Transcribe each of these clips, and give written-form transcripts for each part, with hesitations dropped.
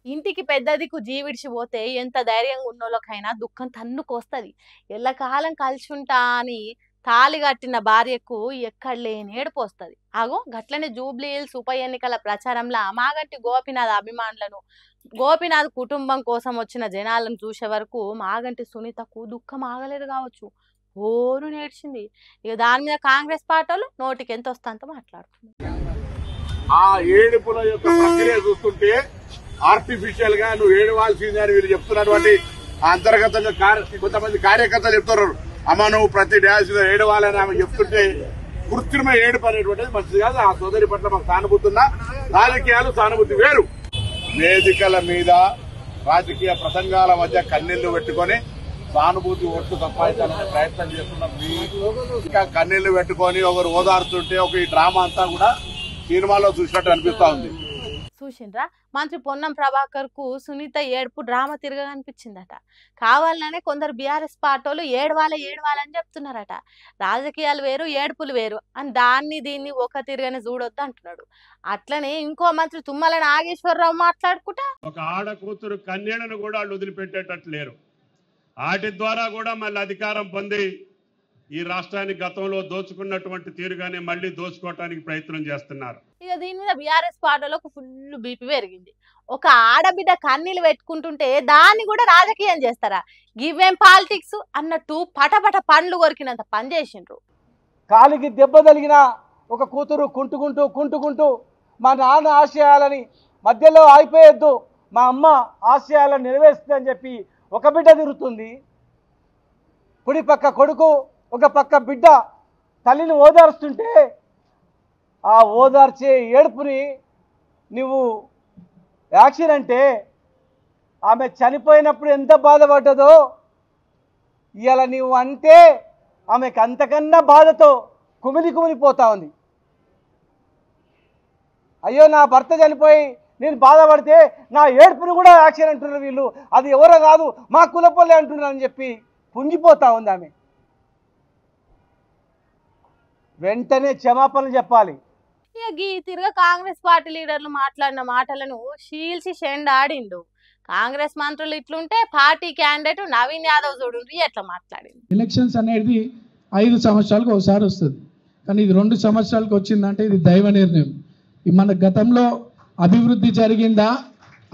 ఇంటికి పెద్ద దిక్కు జీవిడిచిపోతే ఎంత ధైర్యంగా ఉన్నోళ్ళకైనా దుఃఖం తన్నుకొస్తది. ఎల్లకాలం కలిసుంటా అని తాళి కట్టిన భార్యకు ఎక్కడ లేని ఏడుపొస్తది. అగో గట్లనే జూబ్లీ హిల్స్ ఉప ఎన్నికల ప్రచారంలో మాగంటి గోపీనాథ్ అభిమానులను, గోపీనాథ్ కుటుంబం కోసం వచ్చిన జనాలను చూసే వరకు మాగంటి సునీతకు దుఃఖం ఆగలేదు కావచ్చు. ఓరు నేడ్చింది. ఇక దాని మీద కాంగ్రెస్ పార్టీలు నోటికి ఎంత వస్తే అంత మాట్లాడుతున్నారు. ఆ ఏడుపుల యొక్క ప్రక్రియ చూస్తుంటే ఆర్టిఫిషియల్ గా నువ్వు ఏడవాల్సిందే అని వీళ్ళు చెప్తున్నటువంటి అంతర్గతంగా కొంతమంది కార్యకర్తలు చెప్తున్నారు. అమ్మ నువ్వు ప్రతి డ్యాన్స్ ఏడవాలని ఆమె చెప్తుంటే కృత్రిమ ఏడుపు అనేటువంటిది మంచిది కాదు. ఆ సోదరి పట్ల మాకు సానుభూతి ఉన్నా, రాజకీయాలు సానుభూతి వేరు. వేదికల మీద రాజకీయ ప్రసంగాల మధ్య కన్నీళ్లు పెట్టుకుని సానుభూతి ఓట్లు సంపాదించాలనే ప్రయత్నం చేస్తున్న మీకు ఇంకా కన్నీళ్లు పెట్టుకుని ఒకరు ఓదారుతుంటే ఒక ఈ డ్రామా అంతా కూడా సినిమాలో చూసినట్టు అనిపిస్తా ఉంది. చూసిండ్రా, మంత్రి పొన్నం ప్రభాకర్ కు సునీత ఏడుపు డ్రామా తిరగా అనిపించిందట. కావాలనే కొందరు బీఆర్ఎస్ పార్టీలు ఏడవాలని చెప్తున్నారట. రాజకీయాలు వేరు, ఏడుపులు వేరు అని దాన్ని దీన్ని ఒక తిరగని చూడొద్దు అంటున్నాడు. అట్లనే ఇంకో మంత్రి తుమ్మల నాగేశ్వరరావు మాట్లాడుకుంటా ఒక ఆడ కూతురు కన్యలను కూడా వాళ్ళు వదిలిపెట్టేటట్టు లేరు. వాటి ద్వారా కూడా మళ్ళీ అధికారం పొంది ఈ రాష్ట్రాన్ని గతంలో దోచుకున్నటువంటి తీరుగానే మళ్ళీ దోచుకోవటానికి ప్రయత్నం చేస్తున్నారు. ఇక దీని మీద బీఆర్ఎస్ పార్టీలకు ఫుల్ బీపీ పెరిగింది. ఒక ఆడబిడ్డ కన్నీళ్ళు పెట్టుకుంటుంటే దాన్ని కూడా రాజకీయం చేస్తారా, గివేం పాలిటిక్స్ అన్నట్టు పటపట పండ్లు కొరికినంత పని చేసిండ్రు. కాలికి దెబ్బ తగిలిన ఒక కూతురు కుంటుకుంటూ మా నాన్న ఆశయాలని మధ్యలో ఆగిపోయొద్దు, మా అమ్మ ఆశయాలను నెరవేరుస్తుందని చెప్పి ఒక బిడ్డ తిరుగుతుంది. కుడి పక్క కొడుకు, ఒక పక్క బిడ్డ తల్లిని ఓదార్స్తుంటే ఆ ఓదార్చే ఏడుపుని నువ్వు యాక్షన్ అంటే ఆమె చనిపోయినప్పుడు ఎంత బాధపడ్డదో ఇవాళ నువ్వు అంటే ఆమెకు అంతకన్నా బాధతో కుమిలిపోతా ఉంది. అయ్యో నా భర్త చనిపోయి నేను బాధపడితే నా ఏడుపుని కూడా యాక్షన్ అంటున్నారు వీళ్ళు, అది ఎవరో కాదు మా కులపల్లె అంటున్నారని చెప్పి పుంగిపోతా ఉంది ఆమె. వెంటనే క్షమాపణలు చెప్పాలి. ఇక గీ తిరగ కాంగ్రెస్ పార్టీ లీడర్లు మాట్లాడిన మాటలను షీల్సి షెండాడిండు. కాంగ్రెస్ మంత్రులు ఇట్లుంటే పార్టీ క్యాండిడేట్ నవీన్ యాదవ్ చూడండి ఎట్లా మాట్లాడింది. ఎలక్షన్స్ అనేది 5 సంవత్సరాలకు ఒకసారి వస్తుంది, కానీ ఇది 2 సంవత్సరాలకు వచ్చిందంటే ఇది దైవ నిర్ణయం. మన గతంలో అభివృద్ధి జరిగిందా,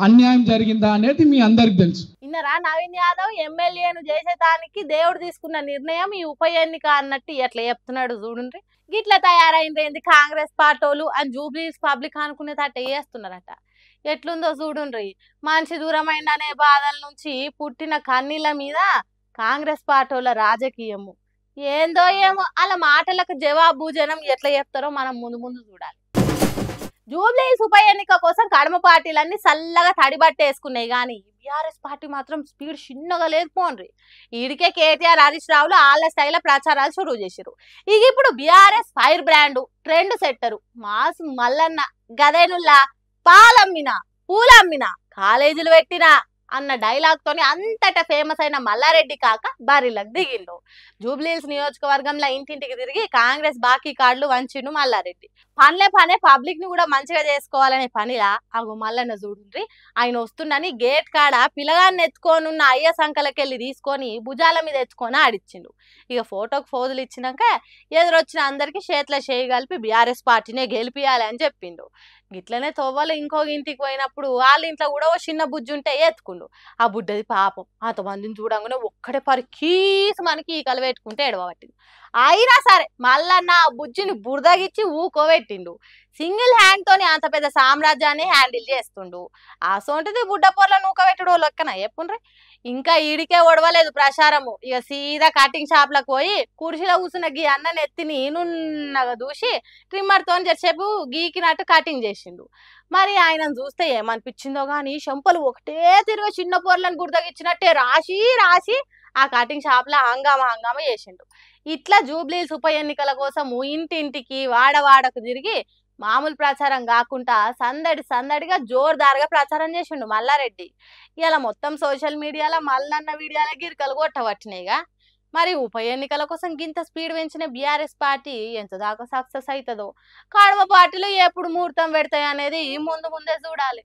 అన్యాయం జరిగిందా అనేది మీ అందరికి తెలుసు. ఇన్నరా, నవీన్ యాదవ్ ఎమ్మెల్యేను చేసేదానికి దేవుడు తీసుకున్న నిర్ణయం ఈ ఉప ఎన్నిక అన్నట్టు ఎట్లా చెప్తున్నాడు చూడండి. గిట్లా తయారైంది కాంగ్రెస్ పార్టీలు అని జూబ్లీస్ పబ్లిక్ అనుకునేటట్ట చేస్తున్నారట. ఎట్లుందో చూడుండ్రి. మనిషి దూరమైందనే బాధల నుంచి పుట్టిన కన్నీళ్ళ మీద కాంగ్రెస్ పార్టీల రాజకీయము ఏందో ఏమో. అలా మాటలకు జవాబు జనం ఎట్లా చెప్తారో మనం ముందు చూడాలి. జూబ్లీస్ ఉప ఎన్నిక కోసం కడమ పార్టీలన్నీ చల్లగా తడిబట్టేసుకున్నాయి, కానీ బీఆర్ఎస్ పార్టీ మాత్రం స్పీడ్ చిన్నగా లేదు పోన్రి. ఈడికే కేటీఆర్, హరీష్ రావులు వాళ్ళ స్టైల్లో ప్రచారాలు షురూ చేశారు. ఇక ఇప్పుడు BRS fire brand trend setter mass Mallanna గదేనుల్లా పాలమ్మినా పూలమ్మినా కాలేజీలు పెట్టినా అన్న డైలాగ్ తోని అంతటా ఫేమస్ అయిన మల్లారెడ్డి కాక బరిలకు దిగిండు. జూబ్లీహిల్స్ నియోజకవర్గంలో ఇంటింటికి తిరిగి కాంగ్రెస్ బాకీ కార్డులు వంచిండు మల్లారెడ్డి. పనే పబ్లిక్ ని కూడా మంచిగా చేసుకోవాలనే పనిలా అగు మల్లన్న చూడుండ్రి. ఆయన వస్తుండని గేట్ కాడ పిల్లగాన్ని ఎత్తుకోనున్న అయ్య సంకలకెళ్ళి తీసుకొని భుజాల మీద ఎత్తుకొని ఆడిచ్చిండు. ఇక ఫోటోకు ఫోజులు ఇచ్చినాక ఎదురొచ్చిన అందరికి చేతిలో చేయి కలిపి బీఆర్ఎస్ పార్టీనే గెలిపియాలి అని చెప్పిండు. గిట్లనే తోవ్వలు ఇంకో ఇంటికి పోయినప్పుడు వాళ్ళ ఇంట్లో కూడా ఓ చిన్న బుజ్జి ఉంటే ఎత్తుకుండు. ఆ బుడ్డది పాపం అంతమందిని చూడంగానే ఒక్కడే కీసు మనకి ఈ కల పెట్టుకుంటే ఎడవబట్టింది. అయినా సరే మల్లన్న ఆ బుజ్జిని బురదగిచ్చి ఊకోబెట్టిండు. సింగిల్ హ్యాండ్ తోని అంత పెద్ద సామ్రాజ్యాన్ని హ్యాండిల్ చేస్తుండు. ఆ సొంటిది బుడ్డ పొర్ల నూకబెట్టుడు లెక్కన చెప్పుండ్రి. ఇంకా ఈడికే ఒడవలేదు ప్రచారము. ఇక సీదా కటింగ్ షాప్ లకు పోయి కుర్చీలో కూర్చున్న గీ అన్న నెత్తిని నున్నగా దూసి ట్రిమ్మర్ తోని జరిసేపు గీకినట్టు కటింగ్ చేసిండు. మరి ఆయనను చూస్తే ఏమనిపించిందో గాని చెంపలు ఒకటే తిరిగి చిన్న పొర్లను బురదగిచ్చినట్టే రాసి ఆ కటింగ్ షాప్ లో హంగామా చేసిండు. ఇట్లా జూబ్లీహిల్స్ ఉప ఎన్నికల కోసం ఇంటింటికి వాడవాడకు తిరిగి మామూలు ప్రచారం కాకుండా సందడిగా జోరుదారుగా ప్రచారం చేసిండు మల్లారెడ్డి. ఇలా మొత్తం సోషల్ మీడియాలో మల్లన్న వీడియోల గిరికలు కొట్టబట్టినాయిగా. మరి ఉప ఎన్నికల కోసం గింత స్పీడ్ పెంచిన బీఆర్ఎస్ పార్టీ ఎంత దాకా సక్సెస్ అవుతుందో, కడమ పార్టీలు ఎప్పుడు ముహూర్తం పెడతాయి అనేది ముందే చూడాలి.